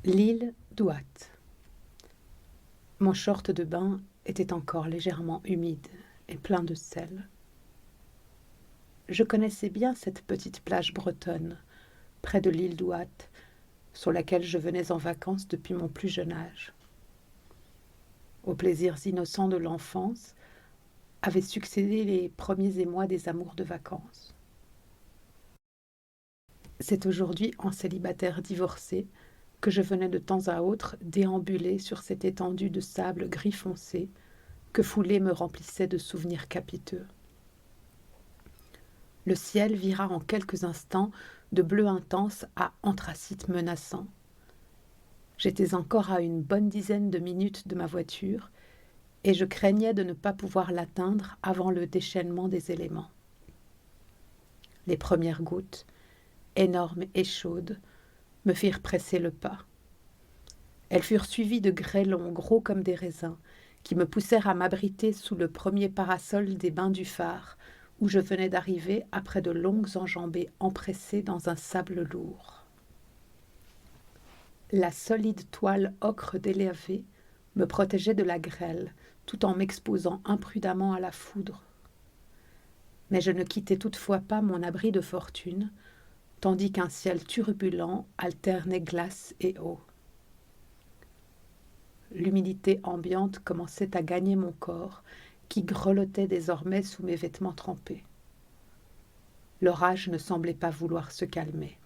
L'île d'Ouat. Mon short de bain était encore légèrement humide et plein de sel. Je connaissais bien cette petite plage bretonne, près de l'île d'Ouat, sur laquelle je venais en vacances depuis mon plus jeune âge. Aux plaisirs innocents de l'enfance avaient succédé les premiers émois des amours de vacances. C'est aujourd'hui en célibataire divorcé que je venais de temps à autre déambuler sur cette étendue de sable gris foncé que foulée me remplissait de souvenirs capiteux. Le ciel vira en quelques instants de bleu intense à anthracite menaçant. J'étais encore à une bonne dizaine de minutes de ma voiture et je craignais de ne pas pouvoir l'atteindre avant le déchaînement des éléments. Les premières gouttes, énormes et chaudes, me firent presser le pas. Elles furent suivies de grêlons gros comme des raisins qui me poussèrent à m'abriter sous le premier parasol des bains du phare, où je venais d'arriver après de longues enjambées empressées dans un sable lourd. La solide toile ocre délavée me protégeait de la grêle, tout en m'exposant imprudemment à la foudre. Mais je ne quittais toutefois pas mon abri de fortune, tandis qu'un ciel turbulent alternait glace et eau. L'humidité ambiante commençait à gagner mon corps, qui grelottait désormais sous mes vêtements trempés. L'orage ne semblait pas vouloir se calmer.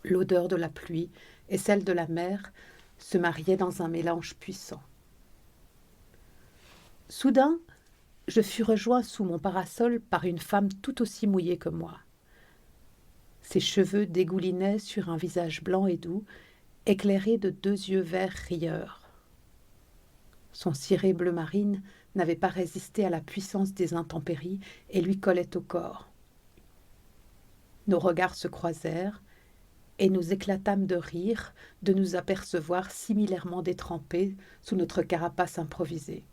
L'odeur de la pluie et celle de la mer se mariaient dans un mélange puissant. Soudain, je fus rejoint sous mon parasol par une femme tout aussi mouillée que moi. Ses cheveux dégoulinaient sur un visage blanc et doux, éclairé de deux yeux verts rieurs. Son ciré bleu marine n'avait pas résisté à la puissance des intempéries et lui collait au corps. Nos regards se croisèrent et nous éclatâmes de rire de nous apercevoir similairement détrempés sous notre carapace improvisée.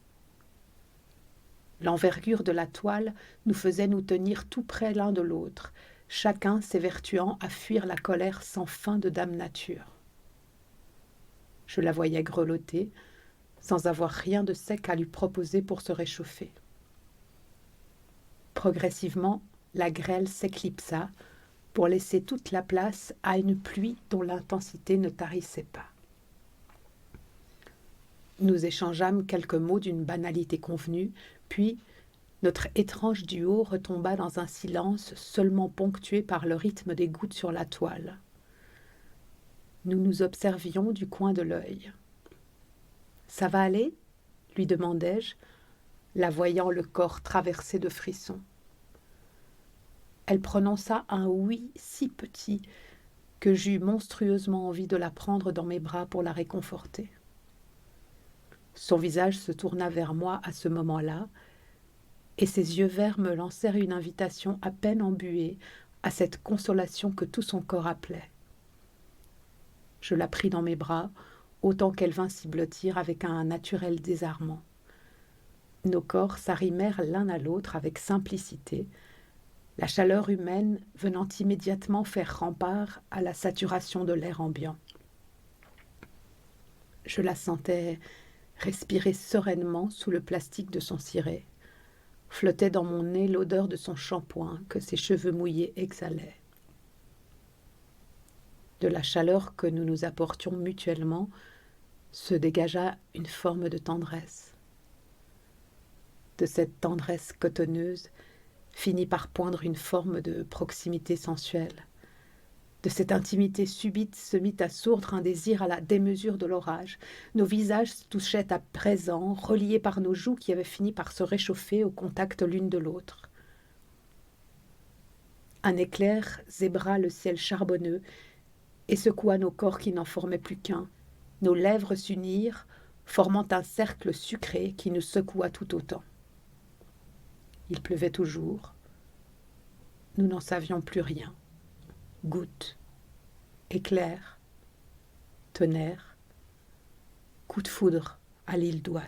L'envergure de la toile nous faisait nous tenir tout près l'un de l'autre, chacun s'évertuant à fuir la colère sans fin de Dame Nature. Je la voyais grelotter, sans avoir rien de sec à lui proposer pour se réchauffer. Progressivement, la grêle s'éclipsa pour laisser toute la place à une pluie dont l'intensité ne tarissait pas. Nous échangeâmes quelques mots d'une banalité convenue, puis notre étrange duo retomba dans un silence seulement ponctué par le rythme des gouttes sur la toile. Nous nous observions du coin de l'œil. « Ça va aller ?» lui demandai-je, la voyant le corps traversé de frissons. Elle prononça un oui si petit que j'eus monstrueusement envie de la prendre dans mes bras pour la réconforter. Son visage se tourna vers moi à ce moment-là, et ses yeux verts me lancèrent une invitation à peine embuée à cette consolation que tout son corps appelait. Je la pris dans mes bras, autant qu'elle vint s'y blottir avec un naturel désarmement. Nos corps s'arrimèrent l'un à l'autre avec simplicité, la chaleur humaine venant immédiatement faire rempart à la saturation de l'air ambiant. Je la sentais respirer sereinement sous le plastique de son ciré. Flottait dans mon nez l'odeur de son shampoing que ses cheveux mouillés exhalaient. De la chaleur que nous nous apportions mutuellement se dégagea une forme de tendresse. De cette tendresse cotonneuse finit par poindre une forme de proximité sensuelle. De cette intimité subite se mit à sourdre un désir à la démesure de l'orage. Nos visages se touchaient à présent, reliés par nos joues qui avaient fini par se réchauffer au contact l'une de l'autre. Un éclair zébra le ciel charbonneux et secoua nos corps qui n'en formaient plus qu'un. Nos lèvres s'unirent, formant un cercle sucré qui nous secoua tout autant. Il pleuvait toujours. Nous n'en savions plus rien. Gouttes, éclairs, tonnerre, coup de foudre à l'île d'Ouat.